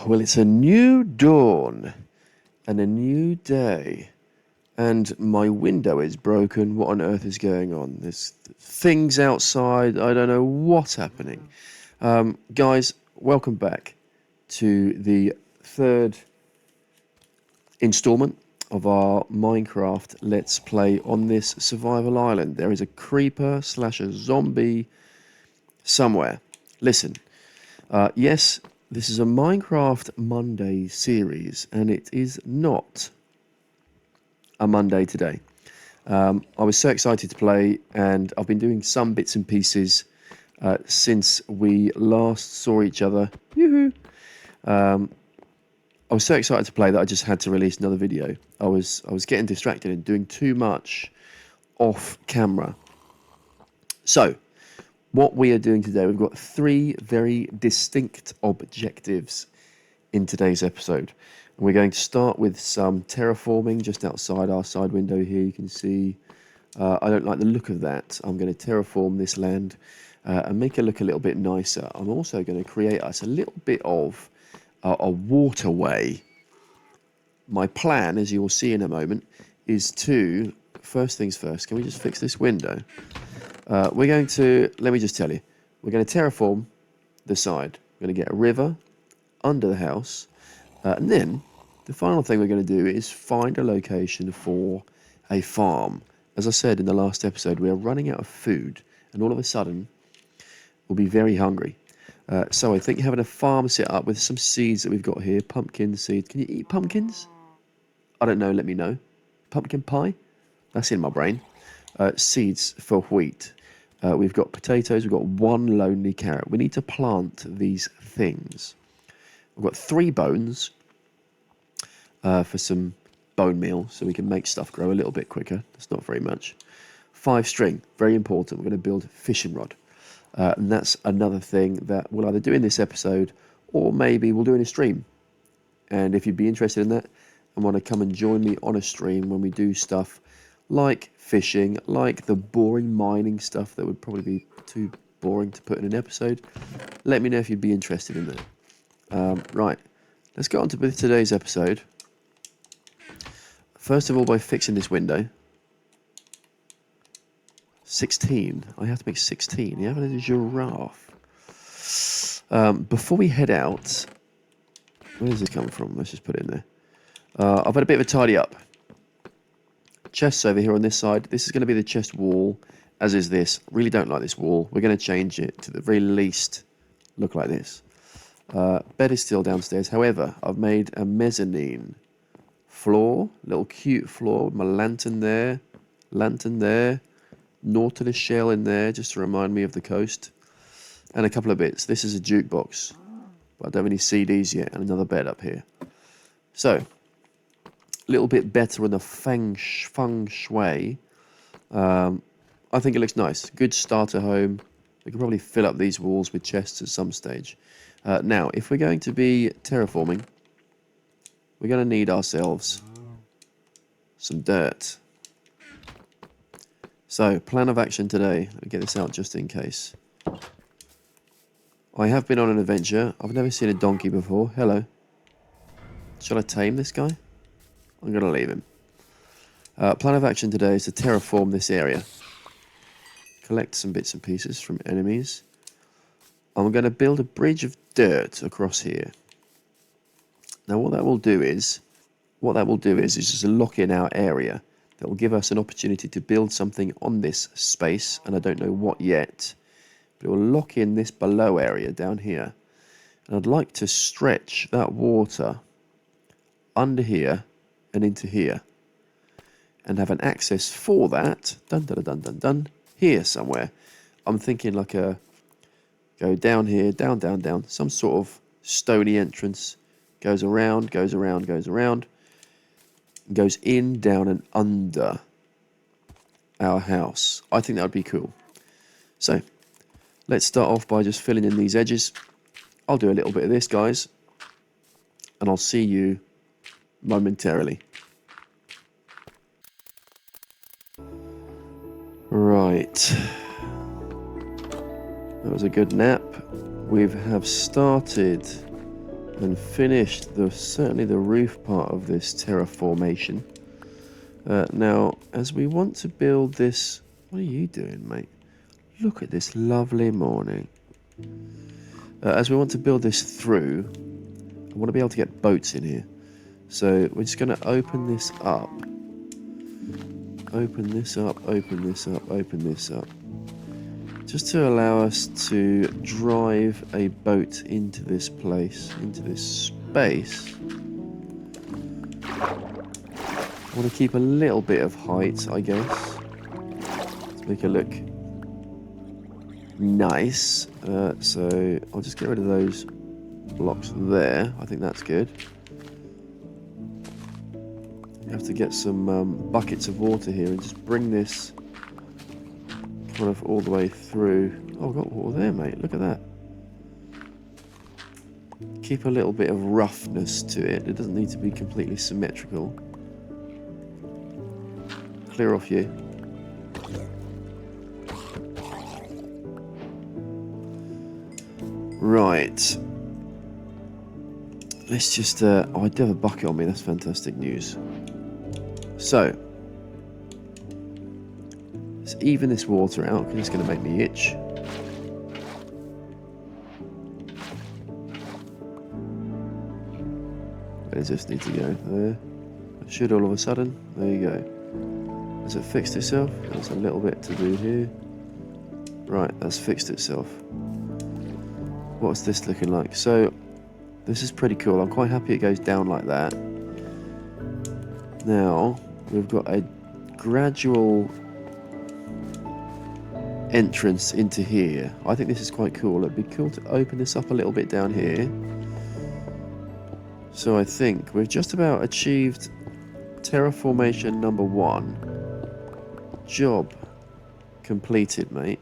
Well, it's a new dawn and a new day, and my window is broken. What on earth is going on? There's things outside. I don't know what's happening. Guys, welcome back to the third installment of our Minecraft Let's Play on this survival island. There is a creeper slash a zombie somewhere. Listen, yes, this is a Minecraft Monday series, and it is not a Monday today. I was so excited to play, and I've been doing some bits and pieces since we last saw each other. Yoo-hoo! I was so excited to play that I just had to release another video. I was getting distracted and doing too much off camera. So, what we are doing today, we've got three very distinct objectives in today's episode. And we're going to start with some terraforming just outside our side window here. You can see I don't like the look of that. I'm going to terraform this land and make it look a little bit nicer. I'm also going to create us a little bit of a waterway. My plan, as you will see in a moment, is to, first things first, can we just fix this window? We're going to, let me just tell you, we're going to terraform the side. We're going to get a river under the house. And then the final thing we're going to do is find a location for a farm. As I said in the last episode, we are running out of food. And all of a sudden, we'll be very hungry. So I think having a farm set up with some seeds that we've got here. Pumpkin seeds. Can you eat pumpkins? I don't know. Let me know. Pumpkin pie? That's in my brain. Seeds for wheat. We've got potatoes. We've got one lonely carrot. We need to plant these things. We've got 3 bones for some bone meal, so we can make stuff grow a little bit quicker. That's not very much. 5 string, very important. We're going to build a fishing rod. And that's another thing that we'll either do in this episode or maybe we'll do in a stream. And if you'd be interested in that and want to come and join me on a stream when we do stuff like fishing, like the boring mining stuff that would probably be too boring to put in an episode, let me know if you'd be interested in that. Right, let's get on to today's episode. First of all, by fixing this window. 16. I have to make 16. Yeah, but it's a giraffe. Before we head out, where does this come from? Let's just put it in there. I've had a bit of a tidy up. Chests over here on this side. This is going to be the chest wall, as is this. Really don't like this wall. We're going to change it to the very least look like this. Bed is still downstairs. However, I've made a mezzanine floor. Little cute floor with my lantern there. Lantern there. Nautilus shell in there, just to remind me of the coast. And a couple of bits. This is a jukebox. But I don't have any CDs yet. And another bed up here. So, a little bit better in the feng shui. I think it looks nice. Good starter home. We can probably fill up these walls with chests at some stage. Now, if we're going to be terraforming, we're going to need ourselves some dirt. So, plan of action today. Let me get this out just in case. I have been on an adventure. I've never seen a donkey before. Hello. Shall I tame this guy? I'm going to leave him. Plan of action today is to terraform this area. Collect some bits and pieces from enemies. I'm going to build a bridge of dirt across here. Now, what that will do is just lock in our area. That will give us an opportunity to build something on this space, and I don't know what yet, but it will lock in this below area down here. And I'd like to stretch that water under here and into here, and have an access for that, here somewhere. I'm thinking like go down here, down, some sort of stony entrance, goes around, goes in, down, and under our house. I think that would be cool. So, let's start off by just filling in these edges. I'll do a little bit of this, guys. And I'll see you momentarily. Right. That was a good nap. We have started and finished certainly the roof part of this terraformation. Now, as we want to build this... What are you doing, mate? Look at this lovely morning. As we want to build this through, I want to be able to get boats in here. So we're just going to open this up. Open this up, open this up, open this up. Just to allow us to drive a boat into this place, into this space. I want to keep a little bit of height, I guess, to make it look nice. So I'll just get rid of those blocks there. I think that's good. You have to get some buckets of water here and just bring this kind of all the way through. Oh, I've got water there, mate. Look at that. Keep a little bit of roughness to it. It doesn't need to be completely symmetrical. Clear off you. Right. Let's just... oh, I do have a bucket on me. That's fantastic news. So, let's even this water out, because it's going to make me itch. Where does this need to go? There. It should all of a sudden. There you go. Has it fixed itself? There's a little bit to do here. Right, that's fixed itself. What's this looking like? So, this is pretty cool. I'm quite happy it goes down like that. Now, we've got a gradual entrance into here. I think this is quite cool. It'd be cool to open this up a little bit down here. So I think we've just about achieved terraformation number 1. Job completed, mate.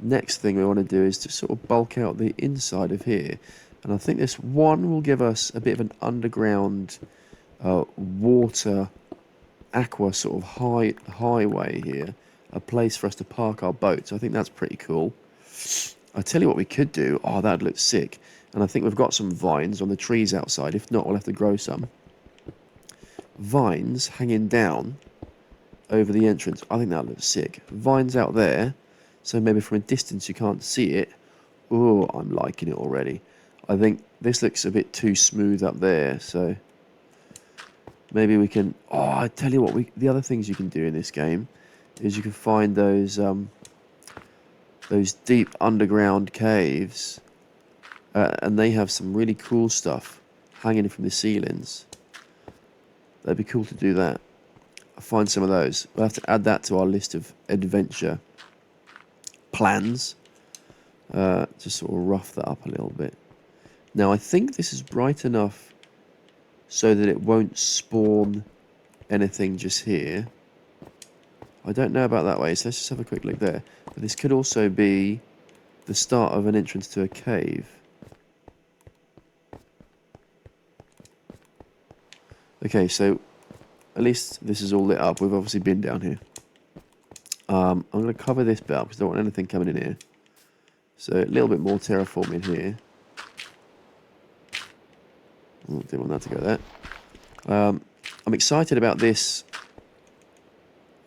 Next thing we want to do is to sort of bulk out the inside of here. And I think this one will give us a bit of an underground water aqua sort of highway here. A place for us to park our boats. I think that's pretty cool. I tell you what we could do. Oh, that'd look sick. And I think we've got some vines on the trees outside. If not, we'll have to grow some. Vines hanging down over the entrance. I think that looks sick. Vines out there. So maybe from a distance you can't see it. Oh, I'm liking it already. I think this looks a bit too smooth up there. So maybe we can... Oh, I tell you what. The other things you can do in this game is you can find those deep underground caves. And they have some really cool stuff hanging from the ceilings. That'd be cool to do that. I'll find some of those. We'll have to add that to our list of adventure plans. Just sort of rough that up a little bit. Now, I think this is bright enough so that it won't spawn anything just here. I don't know about that way, so let's just have a quick look there. But this could also be the start of an entrance to a cave. Okay, so at least this is all lit up. We've obviously been down here. I'm going to cover this bit up because I don't want anything coming in here. So a little bit more terraforming here. Oh, didn't want that to go there. I'm excited about this.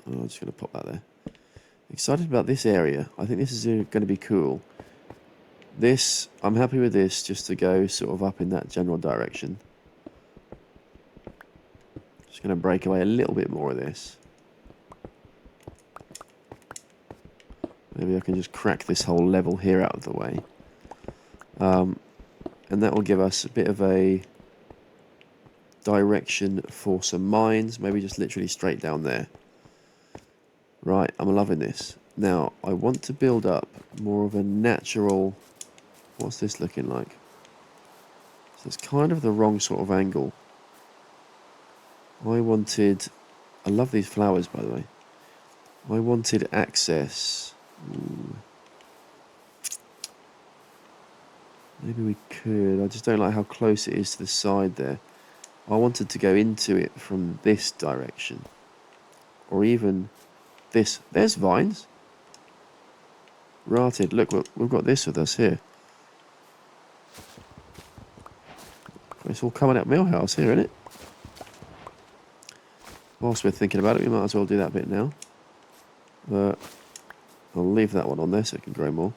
Oh, I'm just going to pop that there. Excited about this area. I think this is going to be cool. This, I'm happy with this just to go sort of up in that general direction. Just going to break away a little bit more of this. Maybe I can just crack this whole level here out of the way. And that will give us a bit of a direction for some mines. Maybe just literally straight down there. Right, I'm loving this. Now, I want to build up more of a natural... What's this looking like? So it's kind of the wrong sort of angle. I love these flowers, by the way. I wanted access... Ooh. Maybe we could. I just don't like how close it is to the side there. I wanted to go into it from this direction. Or even this. There's vines. Rotted. Look, we've got this with us here. It's all coming out Millhouse here, isn't it? Whilst we're thinking about it, we might as well do that bit now. I'll leave that one on there so it can grow more.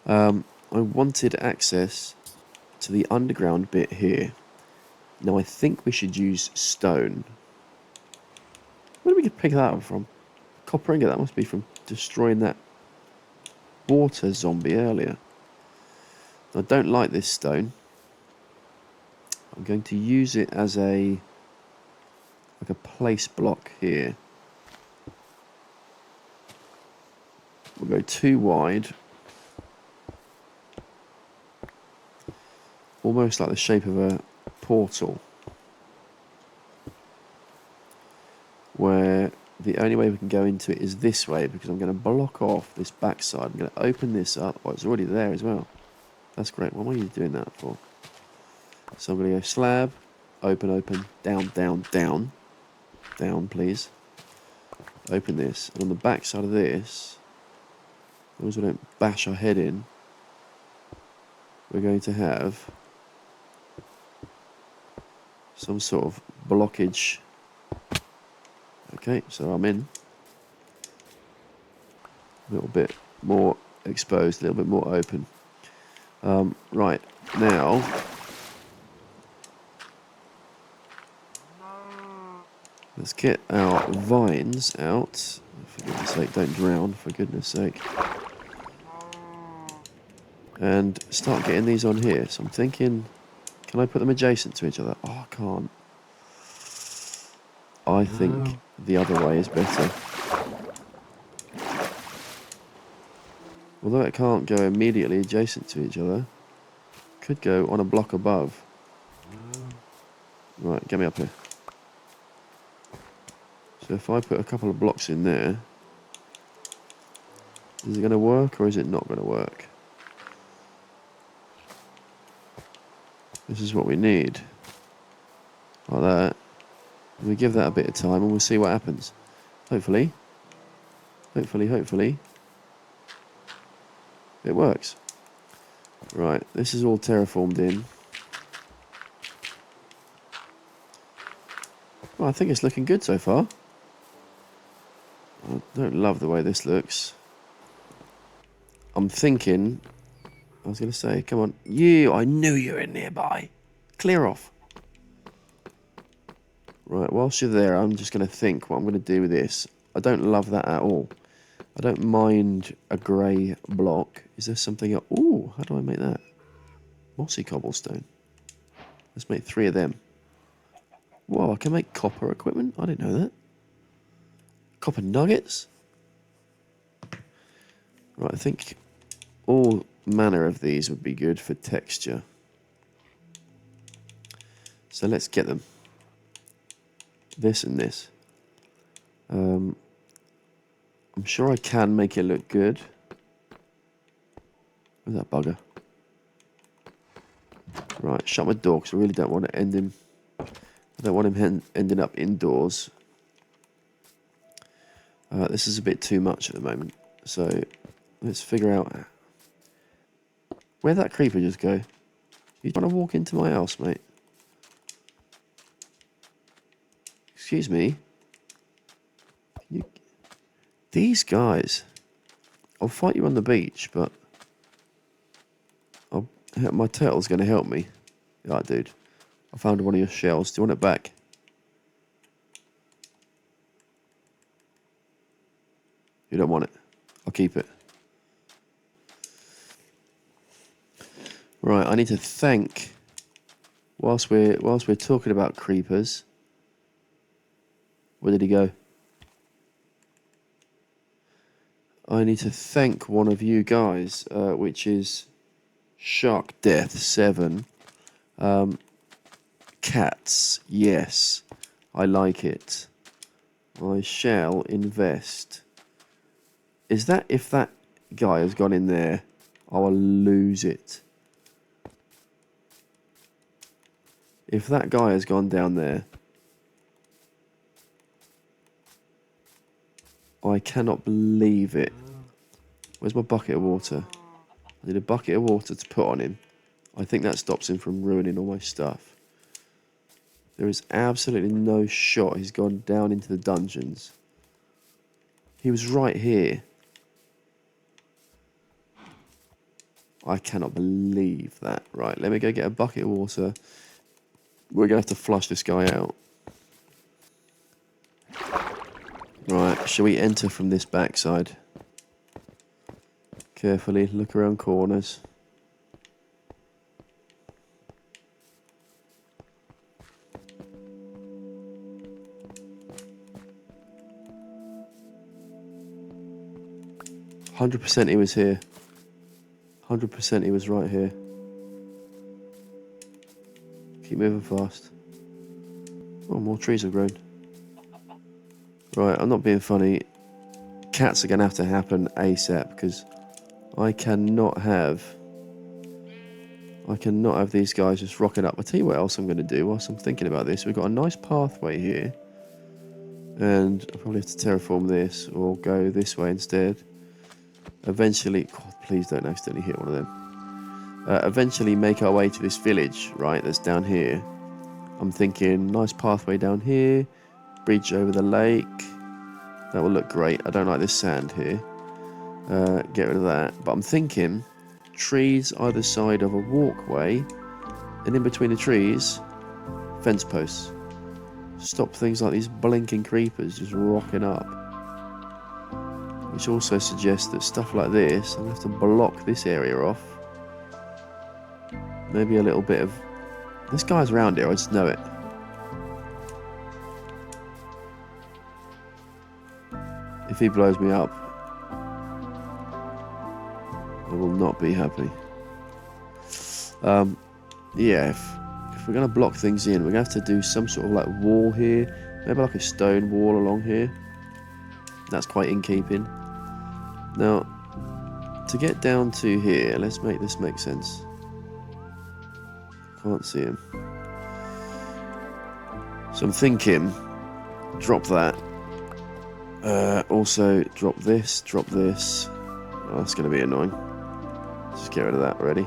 I wanted access to the underground bit here. Now I think we should use stone. Where did we pick that up from? Copper ingot, that must be from destroying that water zombie earlier. I don't like this stone. I'm going to use it as like a place block here. We'll go 2 wide. Almost like the shape of a portal. Where the only way we can go into it is this way, because I'm going to block off this backside. I'm going to open this up. Oh, it's already there as well. That's great. What am I doing that for? So I'm going to go slab, open, open, down, down, down. Down, please. Open this. And on the back side of this, as long as we don't bash our head in, we're going to have some sort of blockage. Okay, so I'm in. A little bit more exposed, a little bit more open. Right, now... let's get our vines out. For goodness sake, don't drown, for goodness sake. And start getting these on here. So I'm thinking, can I put them adjacent to each other? Oh, I can't. I think the other way is better. Although it can't go immediately adjacent to each other, could go on a block above. Right, get me up here. So if I put a couple of blocks in there, is it going to work or is it not going to work? This is what we need. Like that. And we give that a bit of time and we'll see what happens. Hopefully. Hopefully. It works. Right, this is all terraformed in. Well, I think it's looking good so far. I don't love the way this looks. I'm thinking... I was going to say, come on. I knew you were nearby. Clear off. Right, whilst you're there, I'm just going to think what I'm going to do with this. I don't love that at all. I don't mind a grey block. Is there something else? Ooh, how do I make that? Mossy cobblestone. Let's make 3 of them. Whoa, I can make copper equipment? I didn't know that. Copper nuggets? Right, I think all manner of these would be good for texture. So let's get them. This and this. I'm sure I can make it look good. Where's that bugger? Right, shut my door because I really don't want to end him. I don't want him ending up indoors. This is a bit too much at the moment. So let's figure out where'd that creeper just go? You trying to walk into my house, mate? Excuse me. These guys. I'll fight you on the beach, but my turtle's going to help me. Yeah, dude. I found one of your shells. Do you want it back? You don't want it. I'll keep it. Right, I need to thank. Whilst we're talking about creepers. Where did he go? I need to thank one of you guys, which is Shark Death 7. Cats, yes, I like it. I shall invest. Is that if that guy has gone in there, I will lose it. If that guy has gone down there, I cannot believe it. Where's my bucket of water? I need a bucket of water to put on him. I think that stops him from ruining all my stuff. There is absolutely no shot he's gone down into the dungeons. He was right here. I cannot believe that. Right, let me go get a bucket of water. We're going to have to flush this guy out. Right, shall we enter from this backside? Carefully, look around corners. "100% he was here. 100% he was right here. Keep moving fast. Oh, more trees have grown. Right, I'm not being funny. Cats are going to happen ASAP because I cannot have these guys just rocking up. I'll tell you what else I'm going to do whilst I'm thinking about this. We've got a nice pathway here. And I'll probably have to terraform this or go this way instead. Eventually, God, please don't accidentally hit one of them. Eventually make our way to this village, right, that's down here. I'm thinking nice pathway down here. Bridge over the lake. That will look great. I don't like this sand here. Get rid of that. But I'm thinking trees either side of a walkway, and in between the trees, fence posts. Stop things like these blinking creepers just rocking up. Which also suggests that stuff like this, I'm going to have to block this area off. Maybe a little bit of... This guy's around here, I just know it. If he blows me up, I will not be happy. Yeah, if we're going to block things in, we're going to have to do some sort of like wall here. Maybe like a stone wall along here. That's quite in keeping. Now, to get down to here, let's make this make sense. Can't see him. So I'm thinking, drop that. Also, drop this, drop this. Oh, that's going to be annoying. Just get rid of that already.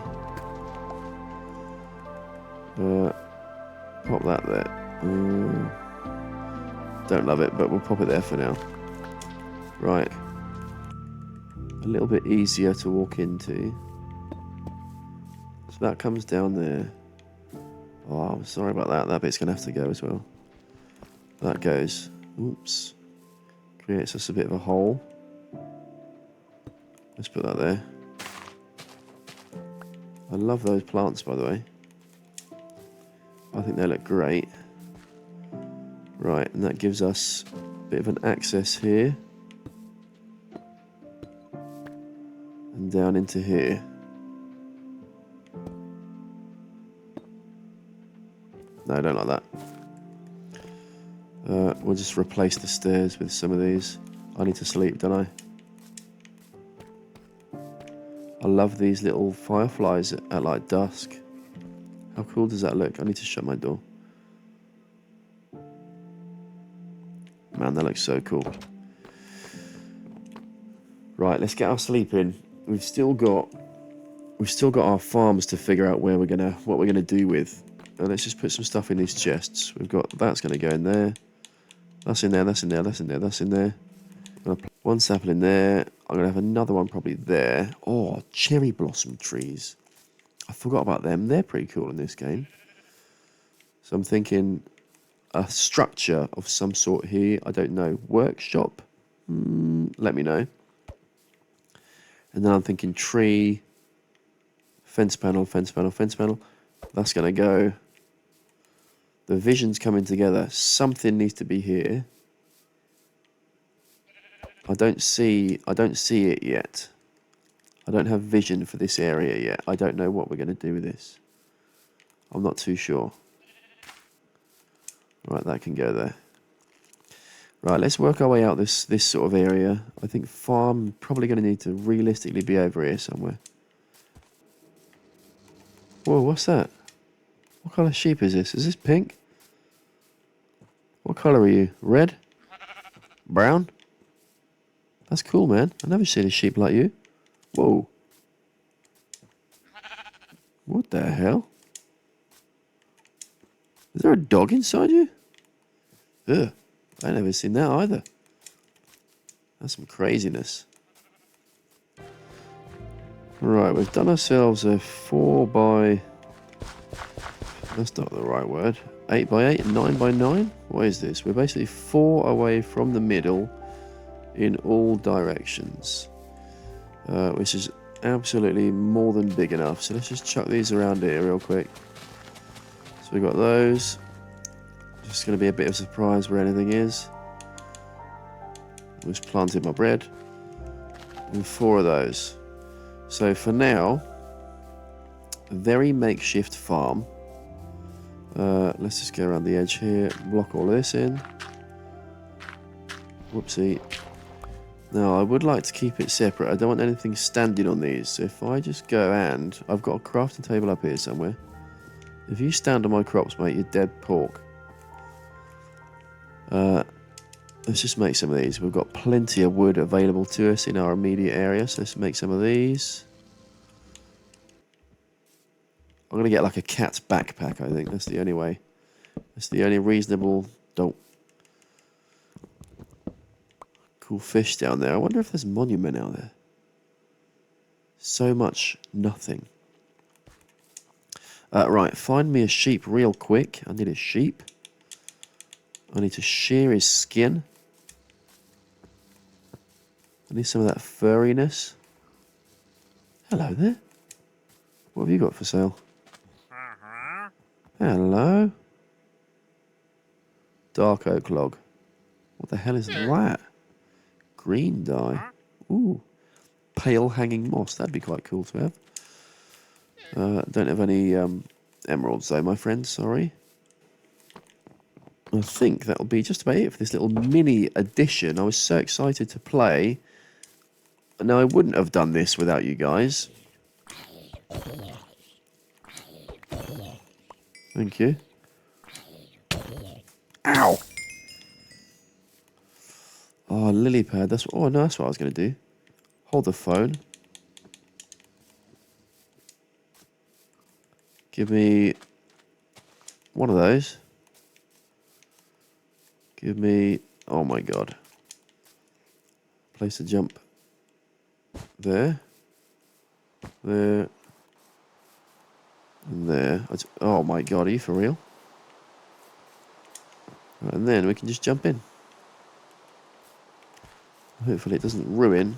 Pop that there. Don't love it, but we'll pop it there for now. Right. A little bit easier to walk into. So that comes down there. Oh, I'm sorry about that. That bit's going to have to go as well. That goes. Oops. Creates us a bit of a hole. Let's put that there. I love those plants, by the way. I think they look great. Right, and that gives us a bit of an access here. And down into here. No, I don't like that. We'll just replace the stairs with some of these. I need to sleep, don't I? I love these little fireflies at like dusk. How cool does that look? I need to shut my door. Man, that looks so cool. Right, let's get our sleep in. We've still got our farms to figure out what we're gonna do with. And let's just put some stuff in these chests. We've got that's gonna go in there. That's in there, that's in there, that's in there, that's in there. One sapling there. I'm gonna have another one probably there. Oh, cherry blossom trees. I forgot about them. They're pretty cool in this game. So I'm thinking a structure of some sort here. I don't know. Workshop? Let me know. And then I'm thinking tree, fence panel, fence panel, fence panel. That's going to go. The vision's coming together. Something needs to be here. I don't see it yet. I don't have vision for this area yet. I don't know what we're going to do with this. I'm not too sure. Right, that can go there. Right, let's work our way out this sort of area. I think farm probably going to need to realistically be over here somewhere. Whoa, what's that? What colour sheep is this? Is this pink? What colour are you? Red? Brown? That's cool, man. I've never seen a sheep like you. Whoa. What the hell? Is there a dog inside you? Ugh. I never seen that either. That's some craziness. Right, we've done ourselves a 4 by... That's not the right word. 8 by 8 and 9 by 9? What is this? We're basically 4 away from the middle in all directions. Which is absolutely more than big enough. So let's just chuck these around here real quick. So we've got those. Just going to be a bit of a surprise where anything is. Just planted my bread. And 4 of those. So for now, a very makeshift farm. Let's just go around the edge here, block all this in. Whoopsie. Now I would like to keep it separate. I don't want anything standing on these. So if I just go and... I've got a crafting table up here somewhere. If you stand on my crops, mate, you're dead pork. Let's just make some of these. We've got plenty of wood available to us in our immediate area. So let's make some of these. I'm going to get like a cat's backpack, I think. That's the only way. That's the only reasonable... Don't. Cool fish down there. I wonder if there's a monument out there. So much nothing. Right, find me a sheep real quick. I need a sheep. I need to shear his skin. I need some of that furriness. Hello there. What have you got for sale? Hello. Dark oak log. What the hell is that? Green dye. Ooh. Pale hanging moss. That'd be quite cool to have. Don't have any emeralds though, my friend. Sorry. I think that'll be just about it for this little mini edition. I was so excited to play. Now, I wouldn't have done this without you guys. Thank you. Ow! Oh, lily pad. That's what, oh, no, that's what I was going to do. Hold the phone. Give me one of those. Give me... Oh, my God. Place a jump. There. There. And there. Oh, my God. Are you for real? Right, and then we can just jump in. Hopefully it doesn't ruin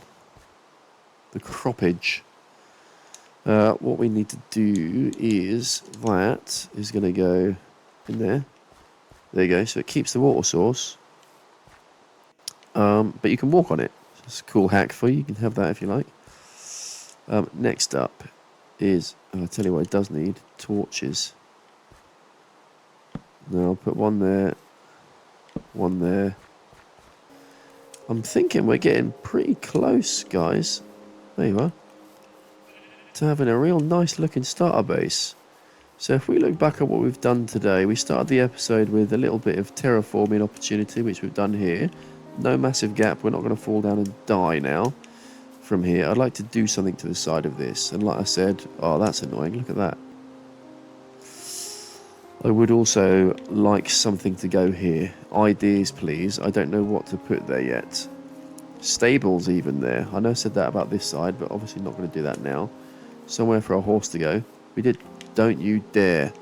the croppage. What we need to do is that is going to go in there. There you go. So it keeps the water source. But you can walk on it. It's a cool hack for you. You can have that if you like. Next up is... I'll tell you what it does need. Torches. Now I'll put one there. One there. I'm thinking we're getting pretty close, guys. There you are. To having a real nice looking starter base. So if we look back at what we've done today, we started the episode with a little bit of terraforming opportunity, which we've done here. No massive gap. We're not going to fall down and die now from here. I'd like to do something to the side of this. And like I said, oh, that's annoying. Look at that. I would also like something to go here. Ideas, please. I don't know what to put there yet. Stables even there. I know I said that about this side, but obviously not going to do that now. Somewhere for our horse to go. We did. Don't you dare.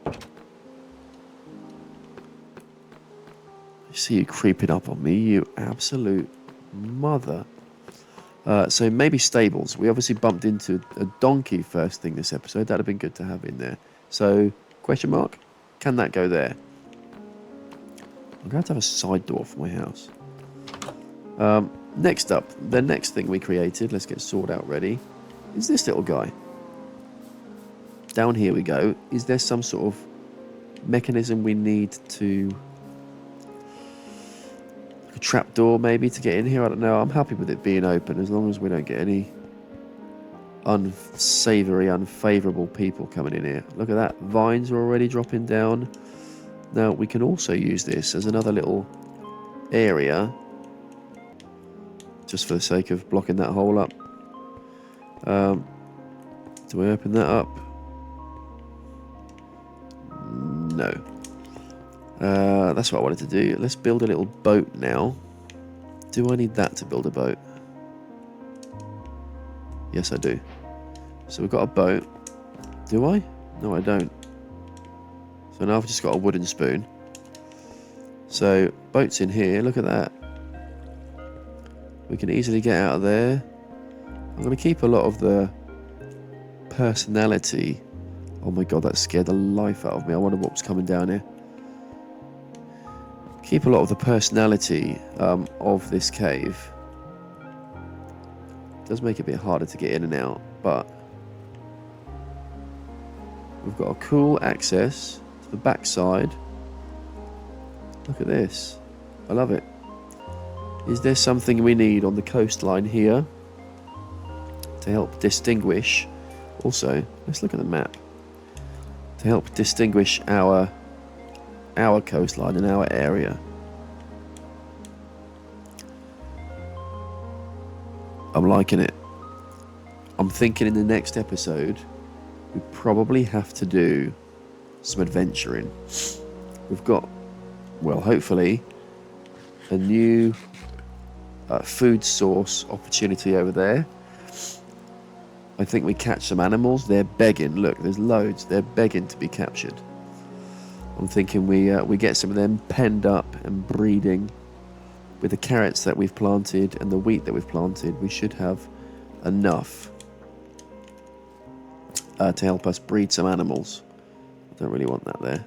I see you creeping up on me, you absolute mother. So maybe stables. We obviously bumped into a donkey first thing this episode. That'd have been good to have in there. So, question mark, can that go there? I'm going to have a side door for my house. Next up, the next thing we created, let's get sword out ready, is this little guy. Down here we go. Is there some sort of mechanism we need to... a trapdoor maybe to get in here? I don't know. I'm happy with it being open as long as we don't get any unsavory, unfavourable people coming in here. Look at that. Vines are already dropping down. Now, we can also use this as another little area just for the sake of blocking that hole up. Do I open that up? No. That's what I wanted to do. Let's build a little boat now. Do I need that to build a boat? Yes, I do. So we've got a boat. Do I? No, I don't. So now I've just got a wooden spoon. So, boat's in here. Look at that. We can easily get out of there. I'm going to keep a lot of the personality. Oh my god, that scared the life out of me. I wonder what was coming down here. Keep a lot of the personality of this cave. It does make it a bit harder to get in and out, but we've got a cool access to the backside. Look at this. I love it. Is there something we need on the coastline here to help distinguish? Also, let's look at the map. To help distinguish our coastline and our area. I'm liking it. I'm thinking in the next episode we probably have to do some adventuring. We've got, well, hopefully a new food source opportunity over there. I think we catch some animals. They're begging. Look, there's loads. They're begging to be captured. I'm thinking we get some of them penned up and breeding. With the carrots that we've planted and the wheat that we've planted, we should have enough to help us breed some animals. I don't really want that there.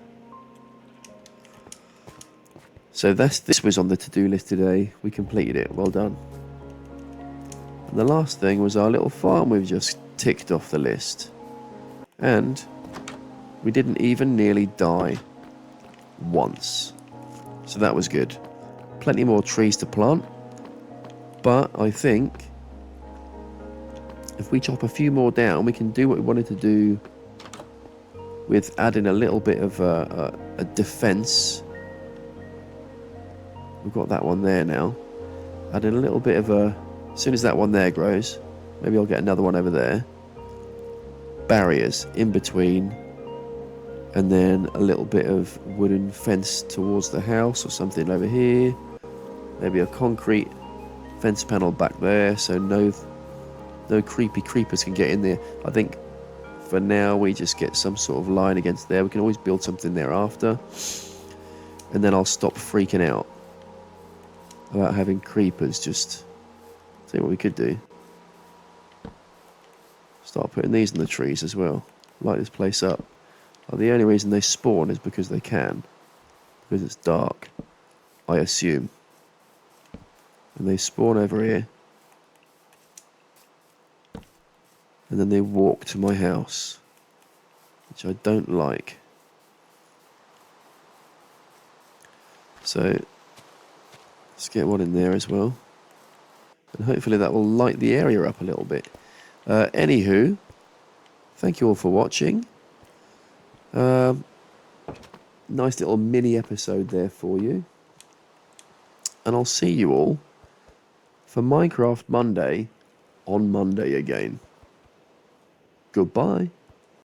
So this was on the to-do list today. We completed it. Well done. And the last thing was our little farm we've just ticked off the list. And we didn't even nearly die once. So that was good. Plenty more trees to plant. But I think if we chop a few more down, we can do what we wanted to do with adding a little bit of a defense. We've got that one there now. Adding a little bit of a... As soon as that one there grows, maybe I'll get another one over there. Barriers in between. And then a little bit of wooden fence towards the house or something over here. Maybe a concrete fence panel back there so no creepy creepers can get in there. I think for now we just get some sort of line against there. We can always build something there after. And then I'll stop freaking out about having creepers. Just see what we could do. Start putting these in the trees as well. Light this place up. Well, the only reason they spawn is because they can. Because it's dark, I assume. And they spawn over here. And then they walk to my house. Which I don't like. So, let's get one in there as well. And hopefully that will light the area up a little bit. Anywho, thank you all for watching. Nice little mini episode there for you. And I'll see you all for Minecraft Monday on Monday again. Goodbye.